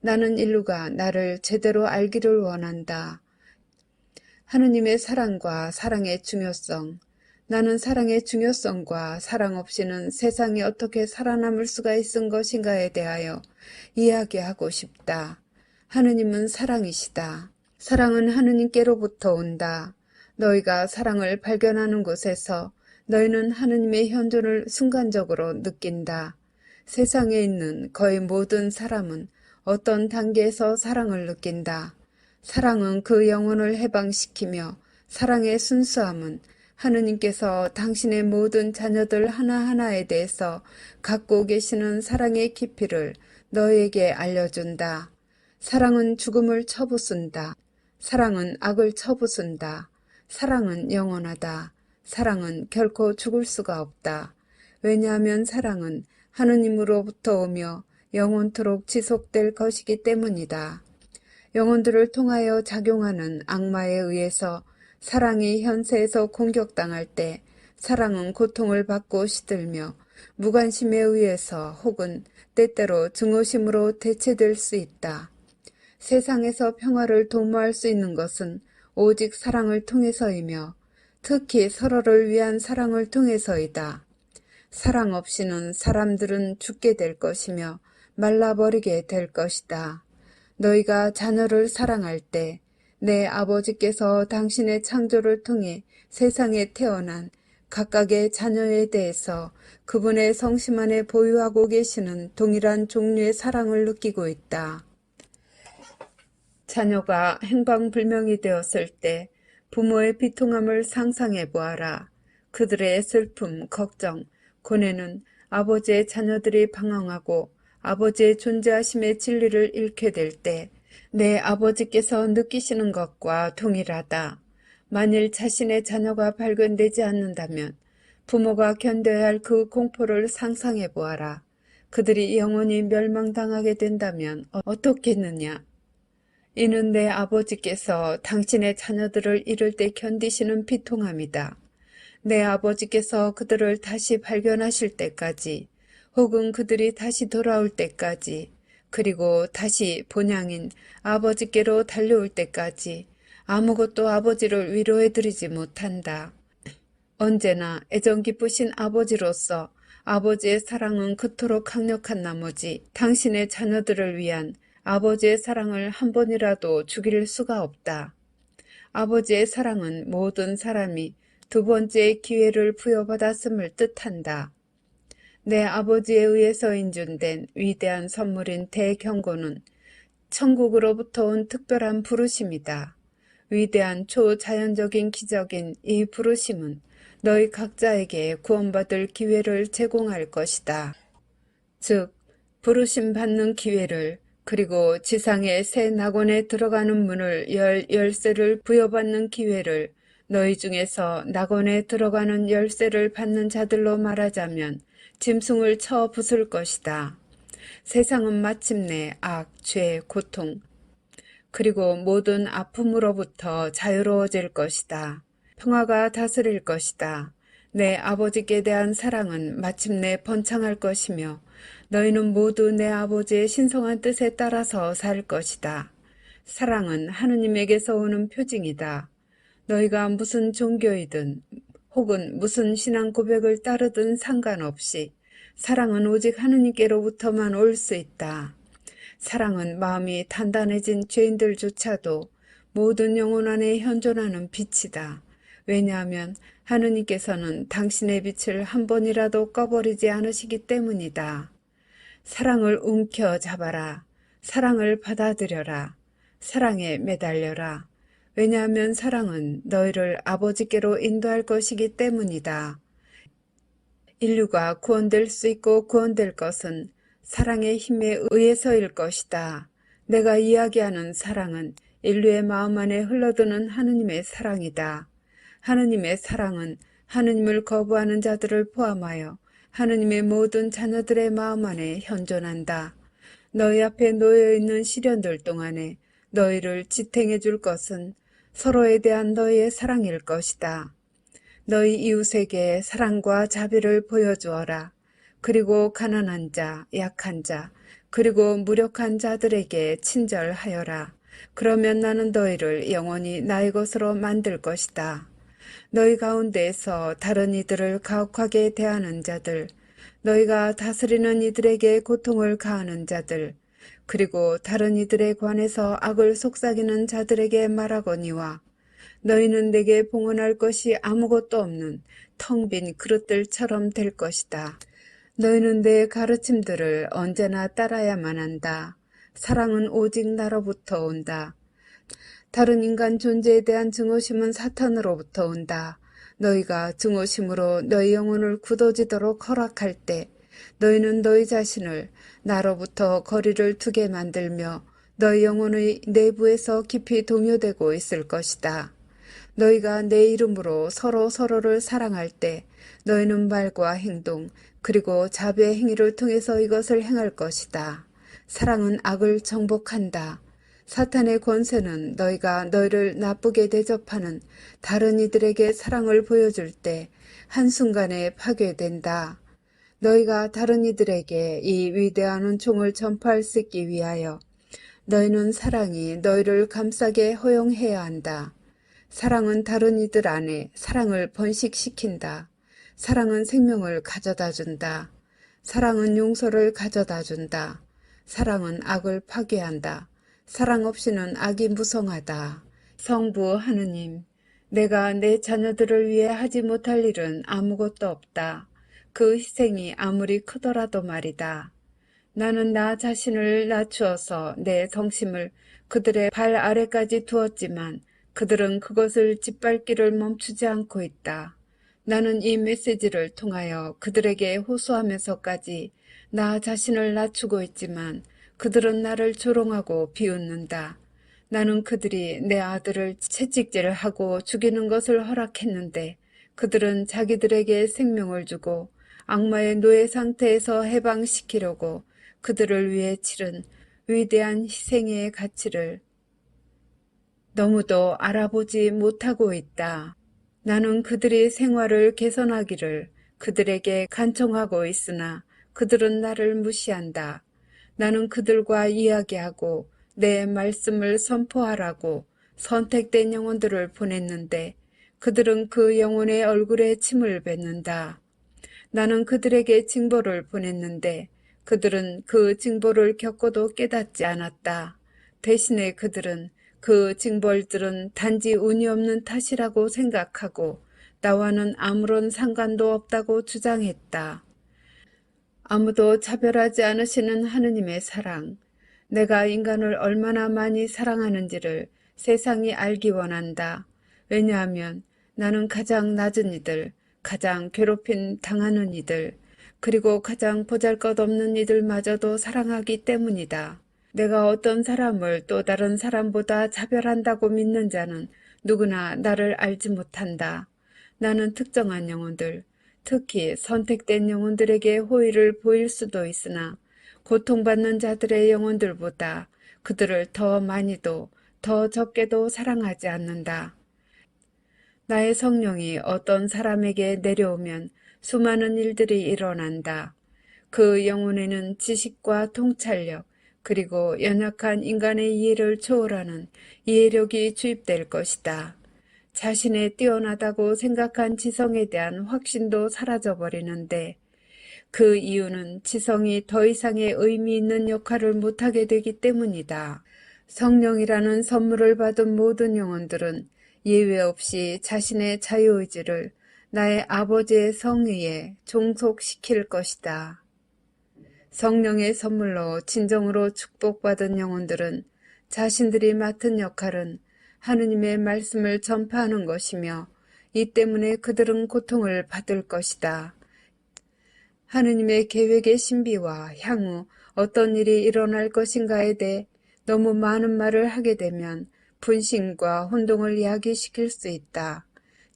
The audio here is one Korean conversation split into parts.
나는 인류가 나를 제대로 알기를 원한다. 하느님의 사랑과 사랑의 중요성. 나는 사랑의 중요성과 사랑 없이는 세상이 어떻게 살아남을 수가 있은 것인가에 대하여 이야기하고 싶다. 하느님은 사랑이시다. 사랑은 하느님께로부터 온다. 너희가 사랑을 발견하는 곳에서 너희는 하느님의 현존을 순간적으로 느낀다. 세상에 있는 거의 모든 사람은 어떤 단계에서 사랑을 느낀다. 사랑은 그 영혼을 해방시키며 사랑의 순수함은 하느님께서 당신의 모든 자녀들 하나하나에 대해서 갖고 계시는 사랑의 깊이를 너희에게 알려준다. 사랑은 죽음을 쳐부순다. 사랑은 악을 쳐부순다. 사랑은 영원하다. 사랑은 결코 죽을 수가 없다. 왜냐하면 사랑은 하느님으로부터 오며 영원토록 지속될 것이기 때문이다. 영혼들을 통하여 작용하는 악마에 의해서 사랑이 현세에서 공격당할 때 사랑은 고통을 받고 시들며 무관심에 의해서 혹은 때때로 증오심으로 대체될 수 있다. 세상에서 평화를 도모할 수 있는 것은 오직 사랑을 통해서이며 특히 서로를 위한 사랑을 통해서이다. 사랑 없이는 사람들은 죽게 될 것이며 말라버리게 될 것이다. 너희가 자녀를 사랑할 때 내 아버지께서 당신의 창조를 통해 세상에 태어난 각각의 자녀에 대해서 그분의 성심 안에 보유하고 계시는 동일한 종류의 사랑을 느끼고 있다. 자녀가 행방불명이 되었을 때 부모의 비통함을 상상해 보아라. 그들의 슬픔, 걱정, 고뇌는 아버지의 자녀들이 방황하고 아버지의 존재하심의 진리를 잃게 될 때 내 아버지께서 느끼시는 것과 동일하다. 만일 자신의 자녀가 발견되지 않는다면 부모가 견뎌야 할 그 공포를 상상해 보아라. 그들이 영원히 멸망당하게 된다면 어떻겠느냐? 이는 내 아버지께서 당신의 자녀들을 잃을 때 견디시는 비통함이다. 내 아버지께서 그들을 다시 발견하실 때까지 혹은 그들이 다시 돌아올 때까지 그리고 다시 본향인 아버지께로 달려올 때까지 아무것도 아버지를 위로해드리지 못한다. 언제나 애정 기쁘신 아버지로서 아버지의 사랑은 그토록 강력한 나머지 당신의 자녀들을 위한 아버지의 사랑을 한 번이라도 죽일 수가 없다. 아버지의 사랑은 모든 사람이 두 번째의 기회를 부여받았음을 뜻한다. 내 아버지에 의해서 인준된 위대한 선물인 대경고는 천국으로부터 온 특별한 부르심이다. 위대한 초자연적인 기적인 이 부르심은 너희 각자에게 구원받을 기회를 제공할 것이다. 즉, 부르심 받는 기회를 그리고 지상의 새 낙원에 들어가는 문을 열 열쇠를 부여받는 기회를 너희 중에서 낙원에 들어가는 열쇠를 받는 자들로 말하자면 짐승을 쳐 부술 것이다. 세상은 마침내 악, 죄, 고통, 그리고 모든 아픔으로부터 자유로워질 것이다. 평화가 다스릴 것이다. 내 아버지께 대한 사랑은 마침내 번창할 것이며 너희는 모두 내 아버지의 신성한 뜻에 따라서 살 것이다. 사랑은 하느님에게서 오는 표징이다. 너희가 무슨 종교이든 혹은 무슨 신앙 고백을 따르든 상관없이 사랑은 오직 하느님께로부터만 올 수 있다. 사랑은 마음이 단단해진 죄인들조차도 모든 영혼 안에 현존하는 빛이다. 왜냐하면 하느님께서는 당신의 빛을 한 번이라도 꺼버리지 않으시기 때문이다. 사랑을 움켜잡아라. 사랑을 받아들여라. 사랑에 매달려라. 왜냐하면 사랑은 너희를 아버지께로 인도할 것이기 때문이다. 인류가 구원될 수 있고 구원될 것은 사랑의 힘에 의해서일 것이다. 내가 이야기하는 사랑은 인류의 마음 안에 흘러드는 하느님의 사랑이다. 하느님의 사랑은 하느님을 거부하는 자들을 포함하여 하느님의 모든 자녀들의 마음 안에 현존한다. 너희 앞에 놓여있는 시련들 동안에 너희를 지탱해 줄 것은 서로에 대한 너희의 사랑일 것이다. 너희 이웃에게 사랑과 자비를 보여주어라. 그리고 가난한 자, 약한 자, 그리고 무력한 자들에게 친절하여라. 그러면 나는 너희를 영원히 나의 것으로 만들 것이다. 너희 가운데에서 다른 이들을 가혹하게 대하는 자들, 너희가 다스리는 이들에게 고통을 가하는 자들, 그리고 다른 이들에 관해서 악을 속삭이는 자들에게 말하거니와 너희는 내게 봉헌할 것이 아무것도 없는 텅 빈 그릇들처럼 될 것이다. 너희는 내 가르침들을 언제나 따라야만 한다. 사랑은 오직 나로부터 온다. 다른 인간 존재에 대한 증오심은 사탄으로부터 온다. 너희가 증오심으로 너희 영혼을 굳어지도록 허락할 때 너희는 너희 자신을 나로부터 거리를 두게 만들며 너희 영혼의 내부에서 깊이 동요되고 있을 것이다. 너희가 내 이름으로 서로를 사랑할 때 너희는 말과 행동 그리고 자비의 행위를 통해서 이것을 행할 것이다. 사랑은 악을 정복한다. 사탄의 권세는 너희가 너희를 나쁘게 대접하는 다른 이들에게 사랑을 보여줄 때 한순간에 파괴된다. 너희가 다른 이들에게 이 위대한 은총을 전파할 수 있기 위하여 너희는 사랑이 너희를 감싸게 허용해야 한다. 사랑은 다른 이들 안에 사랑을 번식시킨다. 사랑은 생명을 가져다 준다. 사랑은 용서를 가져다 준다. 사랑은 악을 파괴한다. 사랑 없이는 악이 무성하다. 성부 하느님, 내가 내 자녀들을 위해 하지 못할 일은 아무것도 없다. 그 희생이 아무리 크더라도 말이다. 나는 나 자신을 낮추어서 내 성심을 그들의 발 아래까지 두었지만 그들은 그것을 짓밟기를 멈추지 않고 있다. 나는 이 메시지를 통하여 그들에게 호소하면서까지 나 자신을 낮추고 있지만 그들은 나를 조롱하고 비웃는다. 나는 그들이 내 아들을 채찍질하고 죽이는 것을 허락했는데 그들은 자기들에게 생명을 주고 악마의 노예 상태에서 해방시키려고 그들을 위해 치른 위대한 희생의 가치를 너무도 알아보지 못하고 있다. 나는 그들이 생활을 개선하기를 그들에게 간청하고 있으나 그들은 나를 무시한다. 나는 그들과 이야기하고 내 말씀을 선포하라고 선택된 영혼들을 보냈는데 그들은 그 영혼의 얼굴에 침을 뱉는다. 나는 그들에게 징벌을 보냈는데 그들은 그 징벌을 겪어도 깨닫지 않았다. 대신에 그들은 그 징벌들은 단지 운이 없는 탓이라고 생각하고 나와는 아무런 상관도 없다고 주장했다. 아무도 차별하지 않으시는 하느님의 사랑, 내가 인간을 얼마나 많이 사랑하는지를 세상이 알기 원한다. 왜냐하면 나는 가장 낮은 이들, 가장 괴롭힘 당하는 이들, 그리고 가장 보잘것없는 이들마저도 사랑하기 때문이다. 내가 어떤 사람을 또 다른 사람보다 차별한다고 믿는 자는 누구나 나를 알지 못한다. 나는 특정한 영혼들, 특히 선택된 영혼들에게 호의를 보일 수도 있으나 고통받는 자들의 영혼들보다 그들을 더 많이도 더 적게도 사랑하지 않는다. 나의 성령이 어떤 사람에게 내려오면 수많은 일들이 일어난다. 그 영혼에는 지식과 통찰력, 그리고 연약한 인간의 이해를 초월하는 이해력이 주입될 것이다. 자신의 뛰어나다고 생각한 지성에 대한 확신도 사라져버리는데 그 이유는 지성이 더 이상의 의미 있는 역할을 못하게 되기 때문이다. 성령이라는 선물을 받은 모든 영혼들은 예외 없이 자신의 자유의지를 나의 아버지의 성의에 종속시킬 것이다. 성령의 선물로 진정으로 축복받은 영혼들은 자신들이 맡은 역할은 하느님의 말씀을 전파하는 것이며 이 때문에 그들은 고통을 받을 것이다. 하느님의 계획의 신비와 향후 어떤 일이 일어날 것인가에 대해 너무 많은 말을 하게 되면 분신과 혼동을 야기시킬 수 있다.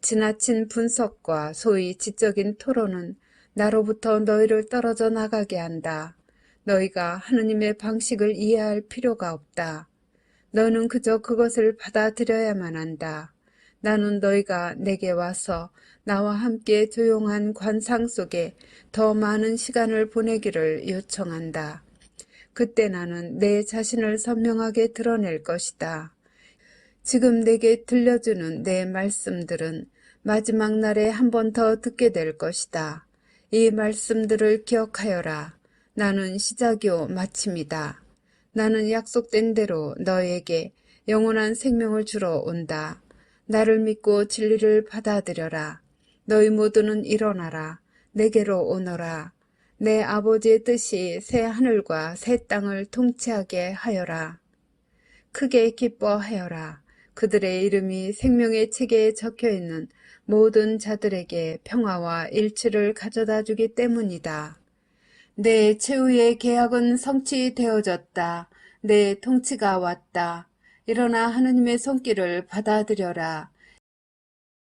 지나친 분석과 소위 지적인 토론은 나로부터 너희를 떨어져 나가게 한다. 너희가 하느님의 방식을 이해할 필요가 없다. 너는 그저 그것을 받아들여야만 한다. 나는 너희가 내게 와서 나와 함께 조용한 관상 속에 더 많은 시간을 보내기를 요청한다. 그때 나는 내 자신을 선명하게 드러낼 것이다. 지금 내게 들려주는 내 말씀들은 마지막 날에 한 번 더 듣게 될 것이다. 이 말씀들을 기억하여라. 나는 시작이요 마침이다. 나는 약속된 대로 너에게 영원한 생명을 주러 온다. 나를 믿고 진리를 받아들여라. 너희 모두는 일어나라. 내게로 오너라. 내 아버지의 뜻이 새 하늘과 새 땅을 통치하게 하여라. 크게 기뻐하여라. 그들의 이름이 생명의 책에 적혀있는 모든 자들에게 평화와 일치를 가져다 주기 때문이다. 내 최후의 계약은 성취되어졌다. 내 통치가 왔다. 일어나 하느님의 손길을 받아들여라.